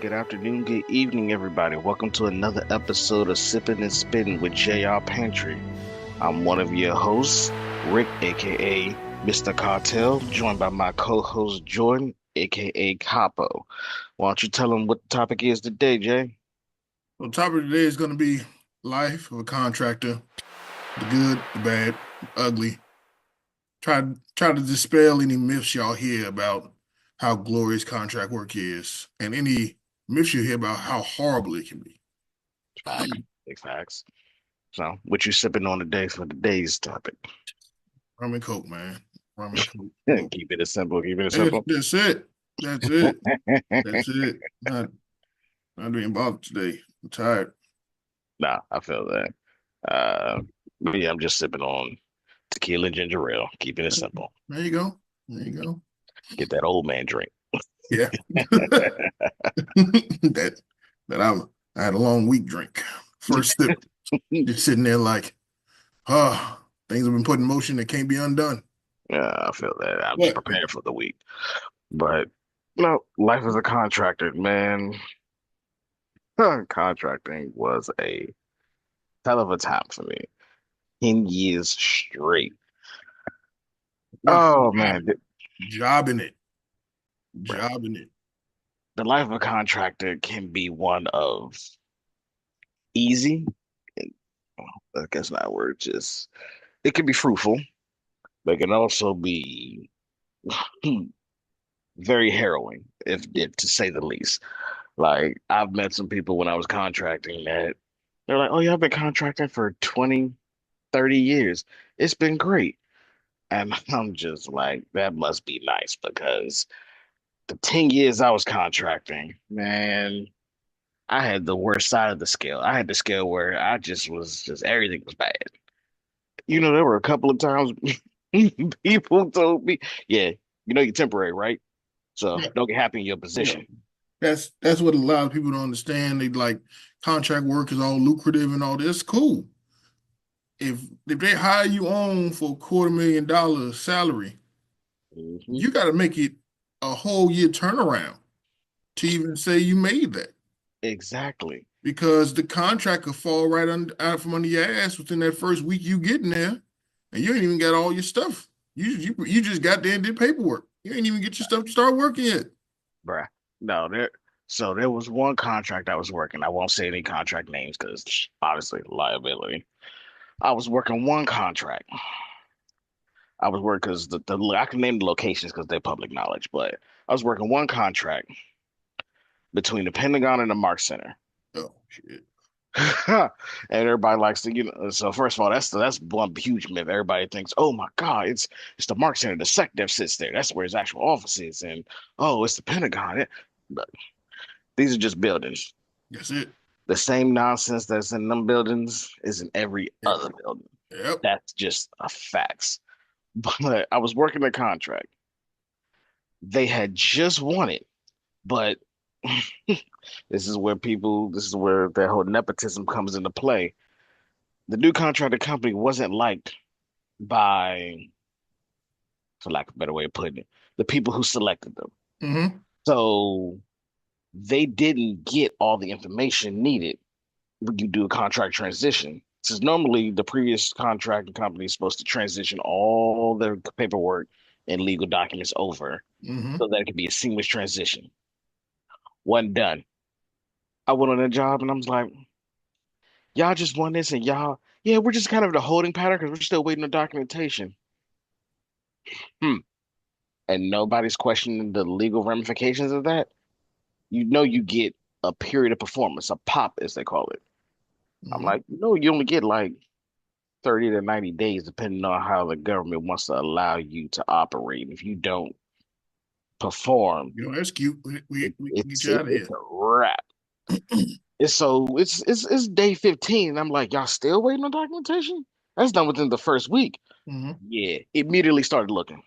good afternoon, good evening, everybody. Welcome to another episode of Sipping and Spitting with JR Pantry. I'm one of your hosts, Rick, aka Mr. Cartel, joined by my co-host Jordan, aka Capo. Why don't you tell them what the topic is today, Jay? So, topic today is going to be life of a contractor, the good, the bad, the ugly. Try to dispel any myths y'all hear about how glorious contract work is, and any myths you hear about how horrible it can be. Facts, big facts. So, what you sipping on today for today's topic? Rum and coke, man. Rum and coke. Keep it as simple. Keep it as That's, simple. that's it. That's it. That's it. Not being bothered today. I'm tired. Nah, I feel that. Uh, but yeah, I'm just sipping on tequila and ginger ale. Keeping it simple. There you go. There you go. Get that old man drink. Yeah. that I had a long week drink. First sip, just sitting there like, oh, things have been put in motion that can't be undone. Yeah, I feel that. I'm just What? prepared for the week. But life as a contractor, man. Contracting was a hell of a time for me. 10 years straight. Work Oh hard, man, jobbing it, bruh, jobbing it. the life of a contractor can be one of easy, and I guess not a word, just it can be fruitful, but it can also be very harrowing, if to say the least. Like I've met some people when I was contracting that they're like, "Oh yeah, I've been contracting for 20, 30 years. It's been great." And I'm just like, that must be nice because the 10 years I was contracting, man, I had the worst side of the scale. I had the scale where I just was just everything was bad. There were a couple of times people told me, "Yeah, you're temporary, right? So Yeah, don't get happy in your yeah. position." That's what a lot of people don't understand. They like contract work is all lucrative and all this. Cool. If they hire you on for $250,000 salary, Hmm. you got to make it a whole year turnaround to even say you made that. Exactly. Because the contract could fall out from under your ass within that first week you get in there, and you ain't even got all your stuff. You just got there and did paperwork. You ain't even get your stuff to start working yet. Bruh. No, there was one contract I was working. I won't say any contract names because obviously liability. I was working one contract. I was working because the I can name the locations because they're public knowledge, but I was working one contract between the Pentagon and the Mark Center. Oh shit. And everybody likes to, so first of all, that's one huge myth. Everybody thinks, oh my God, it's the Mark Center, the SecDef sits there. That's where his actual office is. And oh, it's the Pentagon. But these are just buildings. That's it. The same nonsense that's in them buildings is in every Yep. other building. Yep. That's just a facts. But I was working the contract. They had just won it, but this is where their whole nepotism comes into play. The new contractor company wasn't liked by, for lack of a better way of putting it, the people who selected them. Mm-hmm. So they didn't get all the information needed when you do a contract transition. Since normally the previous contracting company is supposed to transition all their paperwork and legal documents over Mm-hmm. so that it could be a seamless transition. Wasn't done. I went on a job and I was like, y'all just won this and y'all, yeah, we're just kind of the holding pattern because we're still waiting on documentation. Hmm. And nobody's questioning the legal ramifications of that. You get a period of performance, a pop as they call it. I'm Mm-hmm. like, no, you only get like 30 to 90 days, depending on how the government wants to allow you to operate. If you don't perform, That's cute. We can get you out of it's here. a wrap. It's day 15. And I'm like, y'all still waiting on documentation? That's done within the first week. Mm-hmm. Yeah, immediately started looking.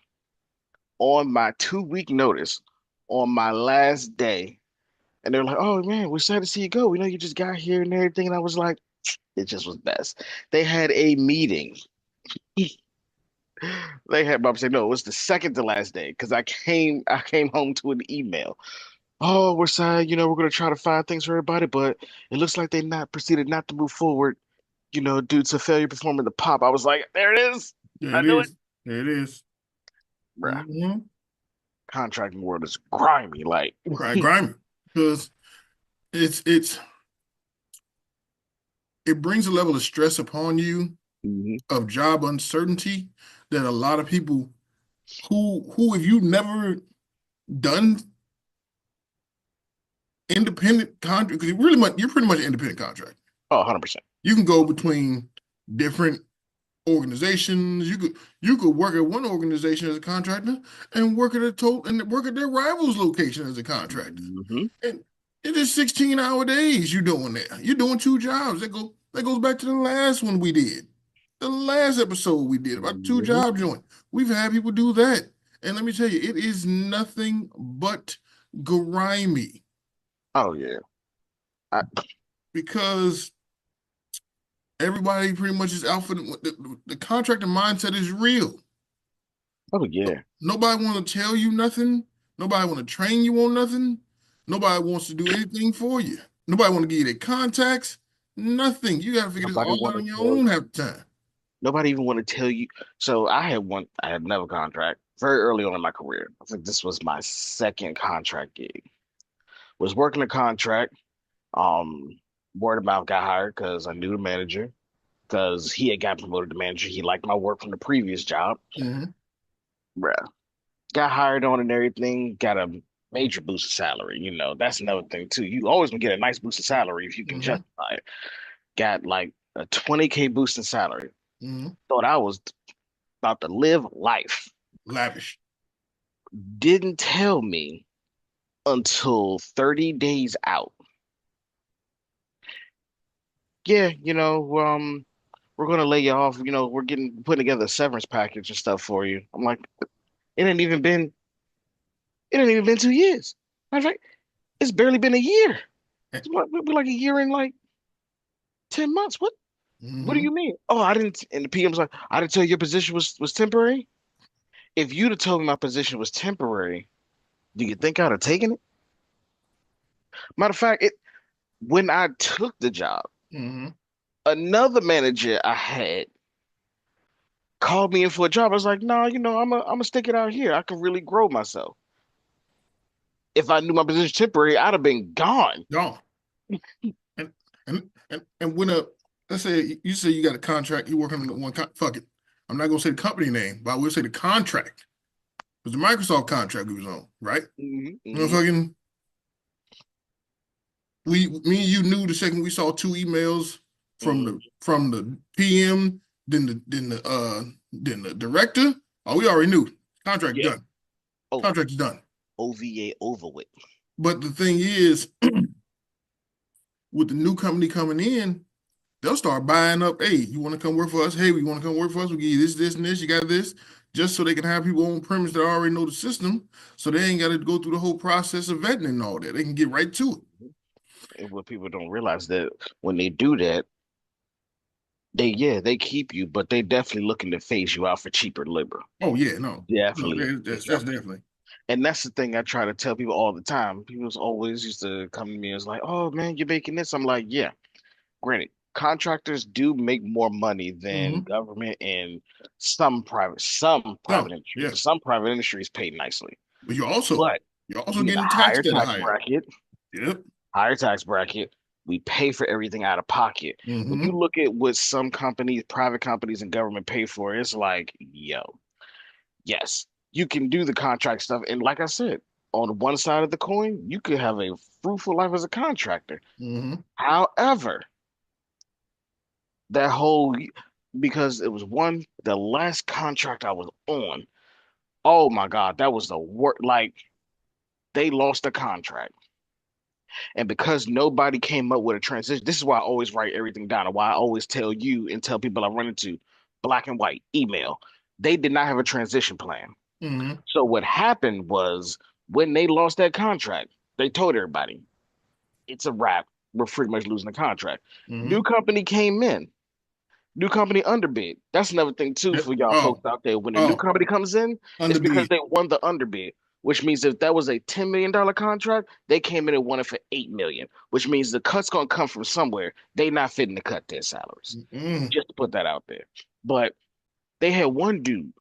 On my 2 week notice, on my last day, and they're like, "Oh man, we're sad to see you go. We know you just got here and everything." And I was like, "It just was best." They had a meeting. They had Bob say, "No, it was the second to last day because I came home to an email. oh, we're sad, we're gonna try to find things for everybody, but it looks like they not proceeded not to move forward, due to failure performing the pop. I was like, there it is. There I it knew it. is. There it is. Bruh, Mm-hmm. contracting world is grimy. Like, Right, grimy. Because it's it brings a level of stress upon you mhm. of job uncertainty that a lot of people who if you've never done independent contract, because you're pretty much an independent contractor. Oh, 100%. You can go between different organizations. You could work at one organization as a contractor and work at their rival's location as a contractor. Hmm. And it is 16-hour days you're doing that. You're doing two jobs. That goes back to the last one we did. The last episode we did about two Hmm. job joint. We've had people do that. And let me tell you, it is nothing but grimy Oh yeah. I, because everybody pretty much is out for the contractor mindset is real. oh yeah. Nobody want to tell you nothing. Nobody want to train you on nothing. Nobody wants to do anything for you. Nobody want to give you their contacts. Nothing. You got to figure this Nobody all want out to on your tell own half the time. Nobody even want to tell you. So I had another contract very early on in my career. I think this was my second contract gig. Was working a contract. Um, Word of mouth got hired because I knew the manager because he had got promoted to manager. He liked my work from the previous job. Hmm. Bruh. Got hired on and everything. Got a major boost of salary. That's another thing too. You always gonna get a nice boost of salary if you can Hmm. justify it. Got like a 20K boost in salary. Hmm. Thought I was about to live life. Lavish. Didn't tell me until 30 days out. Yeah, we're gonna lay you off. We're putting together a severance package and stuff for you. I'm like, it ain't even been it ain't even been 2 years. Matter of fact, it's barely been a year. It'll be like a year in like 10 months. What do Hmm. you mean? Oh, I didn't. And the PM's like, I didn't tell you your position was temporary. If you'd have told me my position was temporary, do you think I'd have taken it? Matter of fact, when I took the job, Hmm. another manager I had called me in for a job. I was like, nah, I'm gonna stick it out here. I can really grow myself. If I knew my position temporary, I'd have been gone. Gone. And when let's say you say you got a contract, you working on fuck it. I'm not gonna say the company name, but I will say the contract. It was the Microsoft contract we was on, right? Hmm. You know, Hmm. fucking me and you knew the second we saw two emails from Hmm. the PM, then the director. Oh, we already knew. Contract Yeah. done. Oh, Contract is done. OVA over with. But the thing is, with the new company coming in, they'll start buying up. Hey, you want to come work for us? Hey, we want to come work for us. We give you this, this, and this. You got this, just so they can have people on premise that already know the system, so they ain't got to go through the whole process of vetting and all that. They can get right to it. And what people don't realize that when they do that, they keep you, but they definitely looking to phase you out for cheaper labor. Oh yeah, no, no, Definitely. that's definitely. And that's the thing I try to tell people all the time. People always used to come to me and was like, "Oh man, you're making this." I'm like, "Yeah, granted, contractors do make more money than Hmm. government and some private So industries. yeah, Some private industries pay nicely, but but you're also we get a getting higher taxed at a tax higher. bracket, Yep. higher tax bracket. We pay for everything out of pocket. When you Hmm. look at what some companies, private companies and government pay for, it's like, yo, yes, you can do the contract stuff. And like I said, on one side of the coin, you could have a fruitful life as a contractor. Hmm. However, that whole because it was the last contract I was on. Oh my God, that was the work. Like they lost the contract. And because nobody came up with a transition, this is why I always write everything down and why I always tell you and tell people I run into black and white email. They did not have a transition plan. Hmm. So what happened was when they lost that contract, they told everybody, it's a wrap. We're pretty much losing the contract. New Hmm. company came in. New company underbid. That's another thing too Yep. for y'all Oh, folks out there. When a new oh, company comes in, it's because underbid. they won the underbid. which means if that was a $10 million contract, they came in and won it for 8 million, which means the cut's gonna come from somewhere. They not fitting to cut their salaries. Mm-mm. Just to put that out there. But they had one dude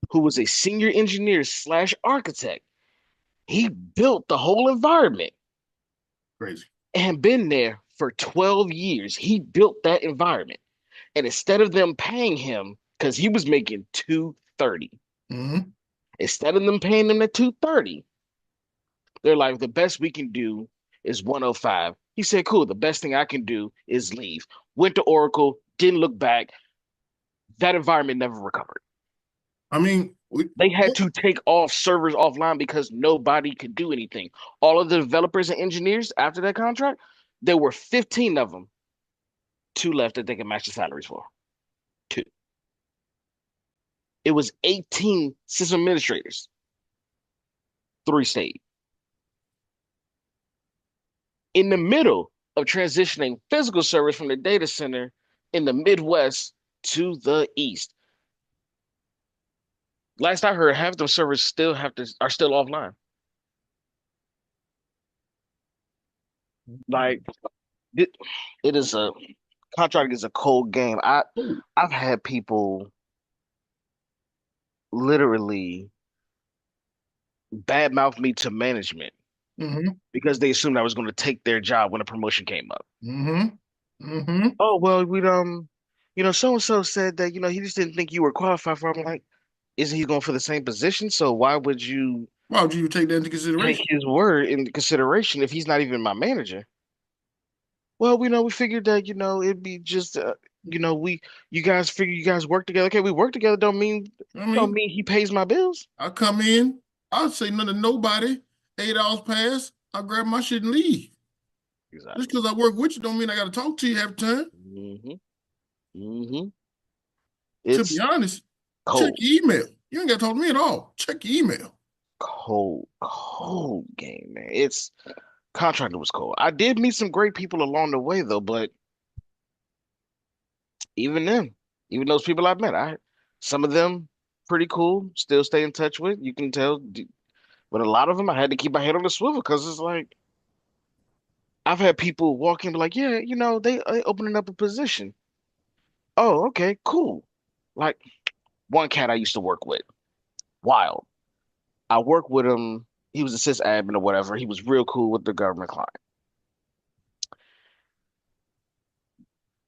who was a senior engineer slash architect. He built the whole environment Crazy. and been there for 12 years. He built that environment. And instead of them paying him, because he was making 230, Mm-hmm. instead of them paying him the 230, they're like, the best we can do is 105. He said, cool, the best thing I can do is leave. Went to Oracle, didn't look back. That environment never recovered. I mean, They had to take off servers offline because nobody could do anything. All of the developers and engineers after that contract, there were 15 of them, two left that they could match the salaries for. Two. It was 18 system administrators, three stayed. In the middle of transitioning physical servers from the data center in the Midwest to the East. Last I heard, half of those servers still have to are still offline. Like it, it is a contracting is a cold game. oh, I've had people literally badmouth me to management mm-hmm. because they assumed I was going to take their job when a promotion came up. Mm-hmm. Mm-hmm. Oh well, so and so said that he just didn't think you were qualified for. It. I'm like, isn't he going for the same position? So why would you Why would you take that into take consideration? his word into consideration if he's not even my manager? Well, we figured that it'd be just we you guys figure you guys work together. Okay, we work together I don't mean, mean he pays my bills. I come in, I'll say nothing to nobody. 8 hours pass, I grab my shit and leave. Just Exactly. because I work with you don't mean I got to talk to you half the time. Hmm. Hmm. To be It's honest, check cold, your email. You ain't got to talk to me at all. Check your email. cold game, man. It's contractor was cold. I did meet some great people along the way though, but even then, even those people I met, some of them pretty cool. Still stay in touch with. You can tell, but a lot of them I had to keep my head on the swivel because it's like I've had people walk in and be like, yeah, they opening up a position. Oh, okay, cool. Like one cat I used to work with, wild. I worked with him. He was a sysadmin or whatever. He was real cool with the government client.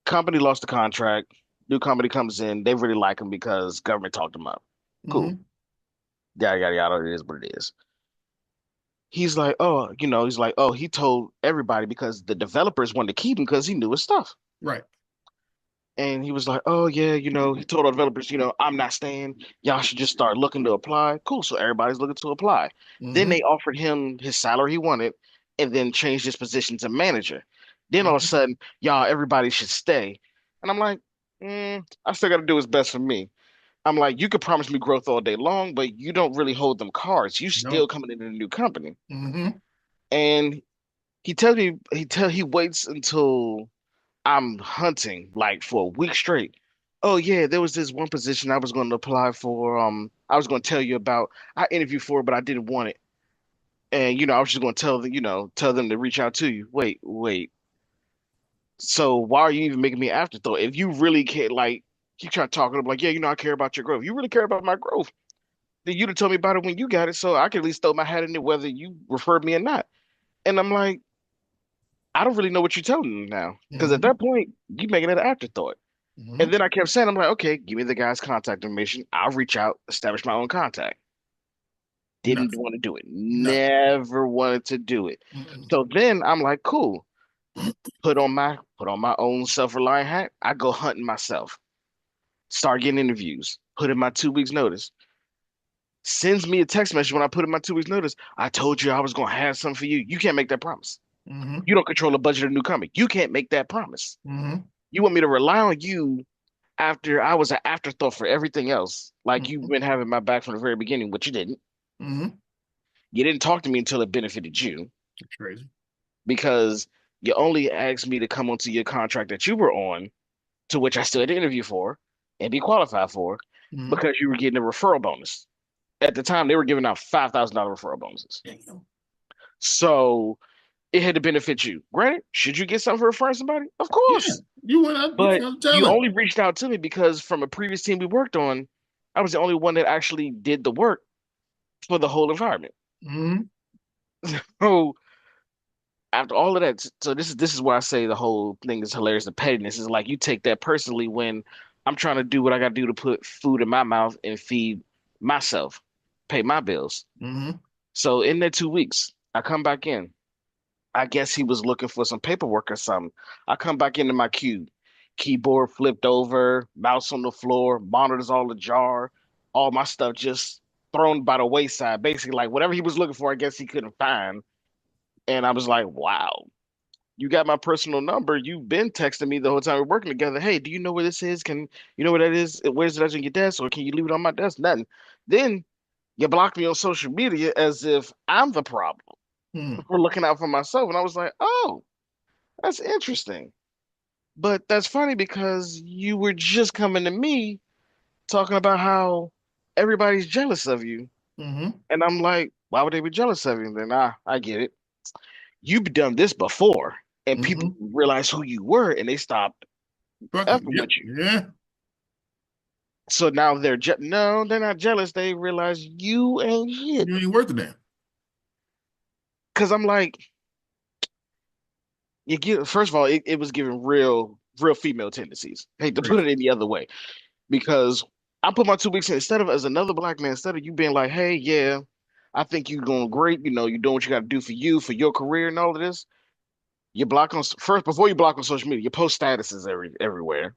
Company lost the contract. New company comes in. They really like him because government talked him up. Cool. Mm-hmm. Yada yada yada. It is what it is. He's like, oh, he told everybody because the developers wanted to keep him because he knew his stuff. Right. And he was like, oh yeah, he told our developers, I'm not staying. Y'all should just start looking to apply. Cool. So everybody's looking to apply. Then Mm-hmm. they offered him his salary he wanted and then changed his position to manager. Then all of a Mm-hmm. sudden, y'all, everybody should stay. And I'm like, I still got to do what's best for me. I'm like, you could promise me growth all day long, but you don't really hold them cards. You still No. coming in a new company. Mm-hmm. And he waits until I'm hunting like for a week straight. Oh yeah, there was this one position I was going to apply for. I was going to tell you about. I interviewed for it, but I didn't want it. And I was just going to tell them to reach out to you. Wait, wait. So why are you even making me an afterthought? If you really care, like, keep trying to talk to them, like, yeah, I care about your growth. You really care about my growth. Then you'd have told me about it when you got it, so I could at least throw my hat in it, whether you referred me or not. And I'm like, I don't really know what you're telling them now, because at Mm-hmm. that point, you making it an afterthought. Mm-hmm. And then I kept saying, I'm like, okay, give me the guy's contact information. I'll reach out, establish my own contact. Didn't Nothing. want to do it. Nothing. Never wanted to do it. Mm-mm. So then I'm like, cool. Put on my own self-reliant hat. I go hunting myself. Start getting interviews. Put in my 2 weeks notice. Sends me a text message when I put in my 2 weeks notice. I told you I was gonna have something for you. You can't make that promise. Mm-hmm. You don't control the budget of the new company. You can't make that promise. Mm-hmm. You want me to rely on you after I was an afterthought for everything else, like you've Mm-hmm. been having my back from the very beginning, but you didn't. Mm-hmm. You didn't talk to me until it benefited you It's crazy. because you only asked me to come onto your contract that you were on, to which I still had to interview for and be qualified for Mm-hmm. because you were getting a referral bonus. At the time, they were giving out $5,000 referral bonuses. Damn. So it had to benefit you. Granted, should you get something for referring somebody? Of Yeah, course. you went out, you But found you talent. only reached out to me because from a previous team we worked on, I was the only one that actually did the work for the whole environment. Mm-hmm. So after all of that, so this is why I say the whole thing is hilarious. The pettiness is like you take that personally when I'm trying to do what I got to do to put food in my mouth and feed myself, pay my bills. Mm-hmm. So in that 2 weeks, I come back in. I guess he was looking for some paperwork or something. I come back into my cube, keyboard flipped over, mouse on the floor, monitors all ajar, all my stuff just thrown by the wayside. Basically, like whatever he was looking for, I guess he couldn't find. And I was like, wow, you got my personal number. You've been texting me the whole time we're working together. Hey, do you know where this is? Can you know where that is? Where's it at on your desk? Or can you leave it on my desk? Nothing. Then you block me on social media as if I'm the problem Mm-hmm. for looking out for myself. And I was like, oh, that's interesting. But that's funny because you were just coming to me talking about how everybody's jealous of you. Mm-hmm. And I'm like, why would they be jealous of you? And then I get it. You've done this before, and people Mm-hmm. realized who you were and they stopped Fucking, effing yep, with you. yeah. So now no, they're not jealous. They realize you ain't shit. You ain't worth a damn. Cause I'm like, you get first of all, it was giving real female tendencies. Hate to put Crazy. it any other way. Because I put my 2 weeks in instead of as another black man, instead of you being like, hey, yeah, I think you're going great. You know, you're doing what you got to do for you, for your career and all of this. You block on first before you block on social media, you post statuses everywhere,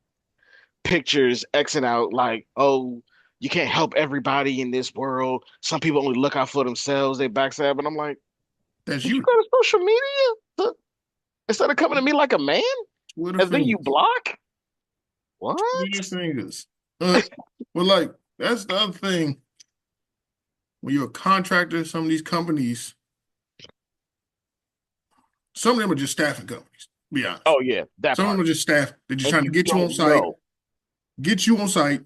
pictures, Xing out like, oh, you can't help everybody in this world. Some people only look out for themselves. They backstab, and I'm like, That's did you you. go to social media instead of coming to me like a man, Twitter and then you fingers. block? Twitter What? fingers. Uh, but like, that's the other thing. When you're a contractor, some of these companies, some of them are just staffing companies, to be honest. Oh yeah, that Some of them part. are just staff. They're just And trying to you don't know. get you on site,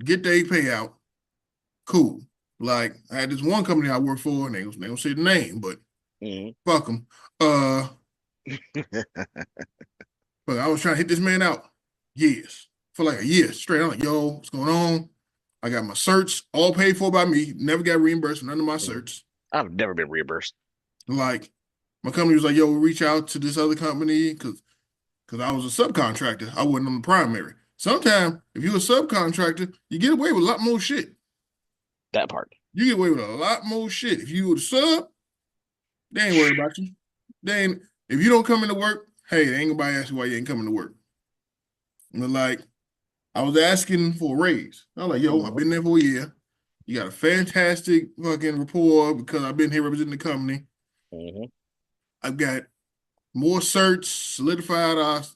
get their payout. Cool. Like I had this one company I worked for, and they don't say the name, but Mhm. fuck them. Uh, but I was trying to hit this man out years for like a year straight. I'm like, yo, what's going on? I got my certs all paid for by me. Never got reimbursed for none of my Mhm. certs. I've never been reimbursed. Like my company was like, yo, we'll reach out to this other company because I was a subcontractor. I wasn't on the primary. Sometimes if you're a subcontractor, you get away with a lot more shit. That part. You get away with a lot more shit. If you were a sub, they ain't worried about you. They ain't if you don't come into work, hey, they ain't gonna ask you why you ain't coming to work. And they're like, I was asking for a raise. I was like, yo, I've Mhm. been there for a year. You got a fantastic fucking rapport because I've been here representing the company. Mhm. I've got more certs, solidified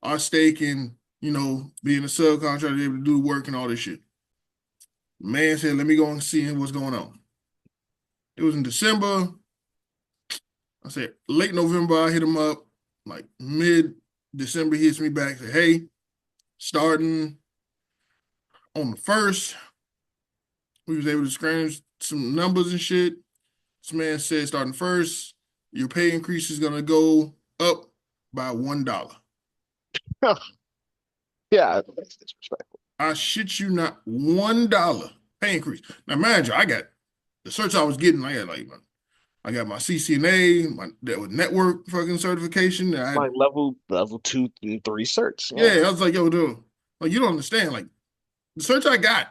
our stake in, being a subcontractor, able to do the work and all this shit. Man said, let me go and see what's going on. It was in December. I said, late November, I hit him up. Like mid-December, he hits me back, said, hey, starting on the first, we was able to scratch some numbers and shit. This man said, starting first, your pay increase is gonna go up by $1. Yeah, that's disrespectful. I shit you not, $1 pay increase. Now, mind you, I got the search I was getting. I got my CCNA, my that was network fucking certification. Like level 2 and 3 certs. Yeah. Yeah, I was like, yo, dude, like you don't understand. Like the search I got,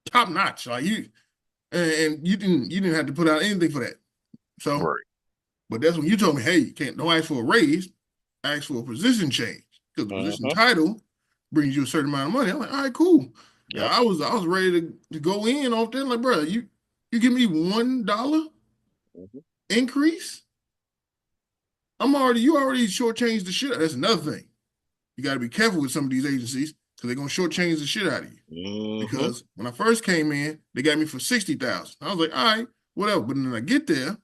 top notch. Like and you didn't have to put out anything for that. So, Right. but that's when you told me, hey, you can't don't ask for a raise, ask for a position change because the position Hmm. title brings you a certain amount of money. I'm like, all right, cool. Yeah, Yep. I was ready to go in off there. Like, bro, you give me $1 Hmm. increase. You already shortchanged the shit. That's another thing. You got to be careful with some of these agencies because they're gonna shortchange the shit out of you. Hmm. Because when I first came in, they got me for 60,000. I was like, all right, whatever. But then I get there,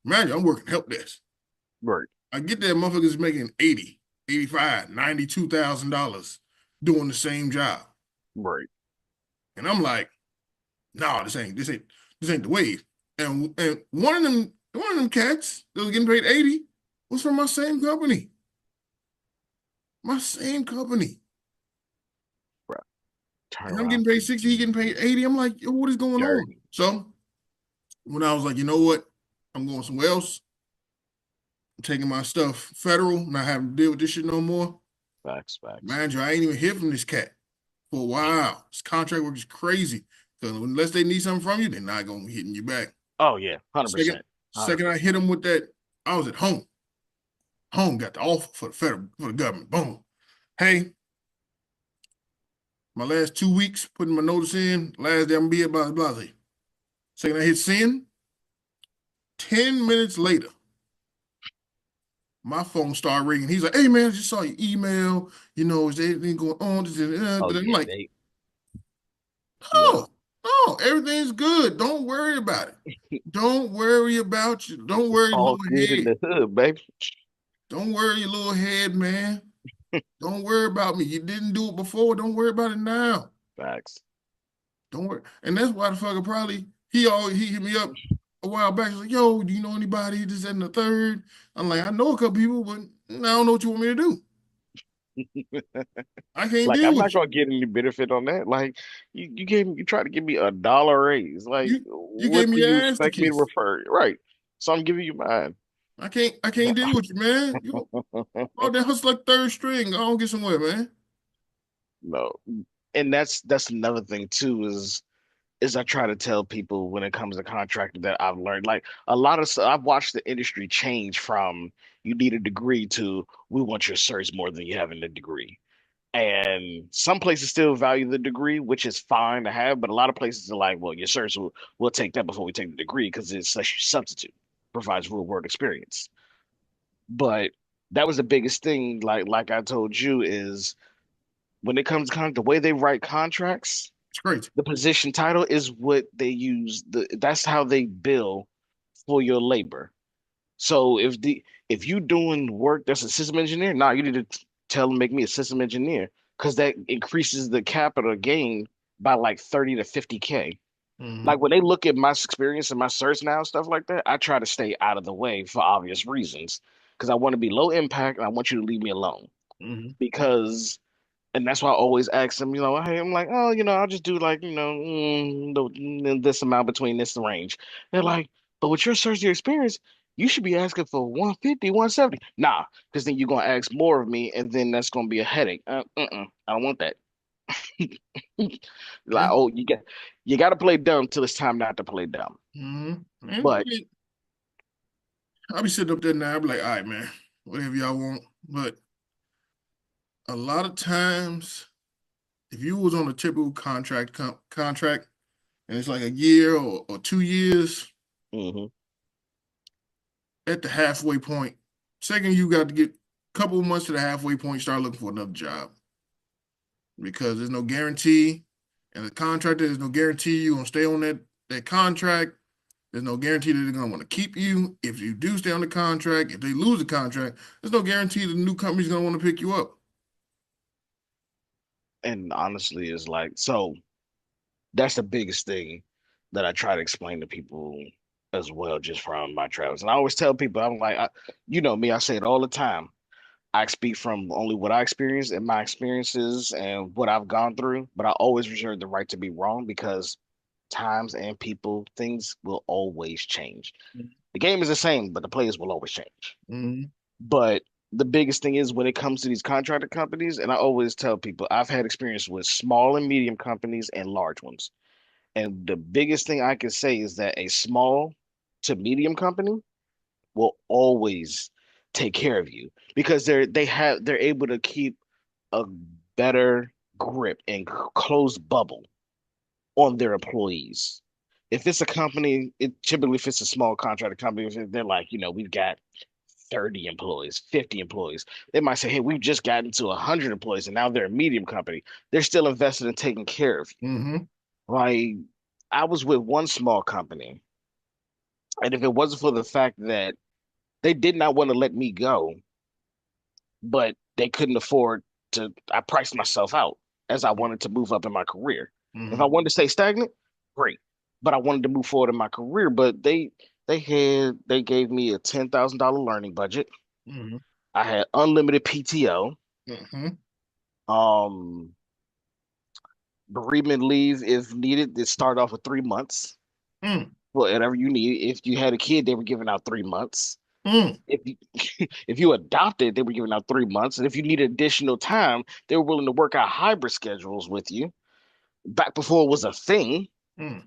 man, I'm working help desk. Right. I get there, motherfuckers making 80, 85, $92,000 doing the same job. Right. And I'm like, No, this ain't the wave. And one of them cats that was getting paid 80 was from my same company. My same company. Bro, turn And I'm around getting paid and 60, he be getting paid 80. I'm like, yo, what is going on? dirty. So when I was like, you know what? I'm going somewhere else. I'm taking my stuff federal, not having to deal with this shit no more. Facts, facts. Mind you, I ain't even hear from this cat for a while. This contract work is crazy. Because unless they need something from you, they're not gonna be hitting you back. Oh yeah, Second, 100%. second I 100%. hit them with that, I was at home. Home got the offer for the federal for the government. Boom. Hey, my last 2 weeks putting my notice in. Last day I'm gonna be at blah blah. Second I hit send, 10 minutes later, my phone started ringing. He's like, "Hey man, I just saw your email. Is there anything going on?" Oh I'm yeah, like, they look "No, no, everything's good. Don't worry about it. Don't worry about you. Don't worry, all little good in head. the hood, baby. Don't worry, little head, man. Don't worry about me. You didn't do it before. Don't worry about it now. Facts. Don't worry." And that's why the fucker probably he hit me up a while back. He's like, "Yo, do you know anybody? This and the third?" I'm like, "I know a couple people, but I don't know what you want me to do. I can't Like deal I'm not with you. gonna get any benefit on that. Like you tried to give me $1 raise. Like You gave what me do your you ass to expect me to kiss. refer? Right. So I'm giving you mine. I can't deal with you, man. You all that hustle like third string. I don't get somewhere, man." No. And that's another thing too is I try to tell people when it comes to contracting that I've learned like a lot of stuff. I've watched the industry change from you need a degree to we want your certs more than you having a degree. And some places still value the degree, which is fine to have, but a lot of places are like, well, your certs we'll take that before we take the degree because it's such a substitute, provides real world experience. But that was the biggest thing, like I told you, is when it comes to the way they write contracts, It's crazy. the position title is what they use. That's how they bill for your labor. So if you doing work that's a system engineer, nah, you need to tell them make me a system engineer because that increases the capital gain by like 30 to 50K. Mm-hmm. Like when they look at my experience and my certs now, stuff like that, I try to stay out of the way for obvious reasons because I want to be low impact and I want you to leave me alone Mm-hmm. because and that's why I always ask them, hey, I'm like, oh, I'll just do like, this amount between this range. They're like, but with your surgery experience, you should be asking for 150, 170. Nah, because then you're gonna ask more of me, and then that's gonna be a headache. I don't want that. Yeah. Like, oh, you got to play dumb till it's time not to play dumb. Mm-hmm. And But I'll be sitting up there now. I'll be like, "All right, man, whatever y'all want." But a lot of times, if you was on a typical contract and it's like a year or 2 years mhm. at the halfway point, second you got to get a couple of months to the halfway point, start looking for another job because there's no guarantee. And the contractor, there's no guarantee you're gonna stay on that contract. There's no guarantee that they're gonna want to keep you. If you do stay on the contract, if they lose the contract, there's no guarantee that the new company's gonna want to pick you up. And honestly, it's like so. That's the biggest thing that I try to explain to people as well, just from my travels. And I always tell people, I'm like, you know me, I say it all the time. I speak from only what I experienced and my experiences and what I've gone through, but I always reserve the right to be wrong because times and people, things will always change. The game is the same, but the players will always change. Mm-hmm. But the biggest thing is when it comes to these contractor companies, and I always tell people I've had experience with small and medium companies and large ones. And the biggest thing I can say is that a small to medium company will always take care of you because they're able to keep a better grip and closed bubble on their employees. If it's a company, if it's a small contractor company, if they're like, we've got 30 employees, 50 employees. They might say, hey, we've just gotten to 100 employees and now they're a medium company. They're still invested in taking care of you. Mm-hmm. Like I was with one small company, and if it wasn't for the fact that they did not want to let me go, but they couldn't afford to, I priced myself out as I wanted to move up in my career. If I Mm-hmm. wanted to stay stagnant, great. But I wanted to move forward in my career, but they gave me a $10,000 learning budget. Mm-hmm. I had unlimited PTO, Mm-hmm. um, bereavement leave if needed. It started off with 3 months. Mm. Whatever you need. If you had a kid, they were giving out 3 months. Mm. If you if you adopted, they were giving out 3 months. And if you needed additional time, they were willing to work out hybrid schedules with you. Back before it was a thing. Mm.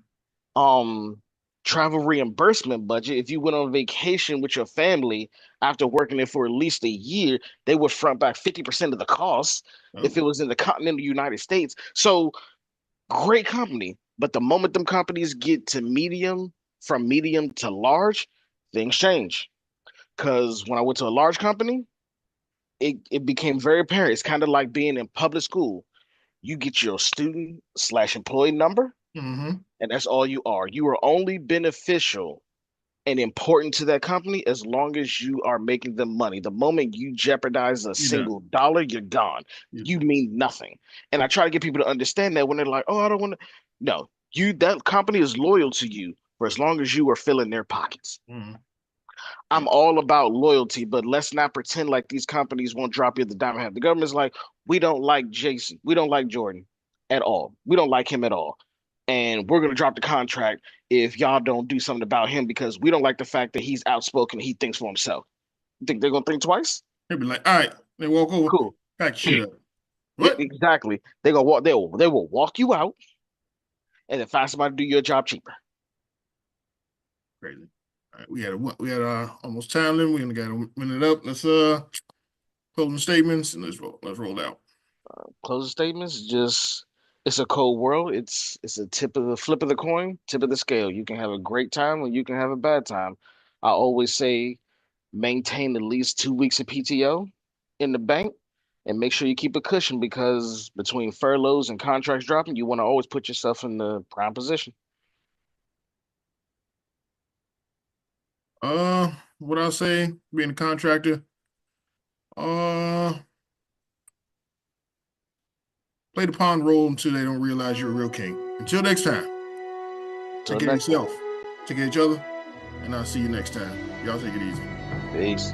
um Travel reimbursement budget. If you went on vacation with your family after working there for at least a year, they would front back 50% of the cost if Oh. it was in the continental United States. So great company. But the moment them companies get to medium, from medium to large, things change. Because when I went to a large company, it became very apparent. It's kind of like being in public school. You get your student slash employee number, Mm-hmm. and that's all you are. You are only beneficial and important to that company as long as you are making them money. The moment you jeopardize a You're done. single dollar, you're gone. You're You done. mean nothing. And I try to get people to understand that when they're like, "Oh, I don't want to." No, you that company is loyal to you for as long as you are filling their pockets. Mm-hmm. I'm all about loyalty, but let's not pretend like these companies won't drop you at the dime. The government's like, we don't like Jason, we don't like Jordan at all. We don't like him at all, and we're gonna drop the contract if y'all don't do something about him because we don't like the fact that he's outspoken. He thinks for himself. You think they're gonna think twice? They'll be like, all right, they walk over, Cool. pack shit up. What? Exactly. They gonna walk. They will walk you out and then find somebody to do your job cheaper. Crazy. All right, we had almost time limit. We only got a minute up. Let's closing statements and let's roll out. Closing statements. Just it's a cold world. It's a tip of the flip of the coin, tip of the scale. You can have a great time or you can have a bad time. I always say maintain at least 2 weeks of PTO in the bank and make sure you keep a cushion because between furloughs and contracts dropping, you want to always put yourself in the prime position. What I'll say, being a contractor, uh, play the pawn role until they don't realize you're a real king. Until next time, take Till care of next time. yourself, take care of each other, and I'll see you next time. Y'all take it easy. Peace.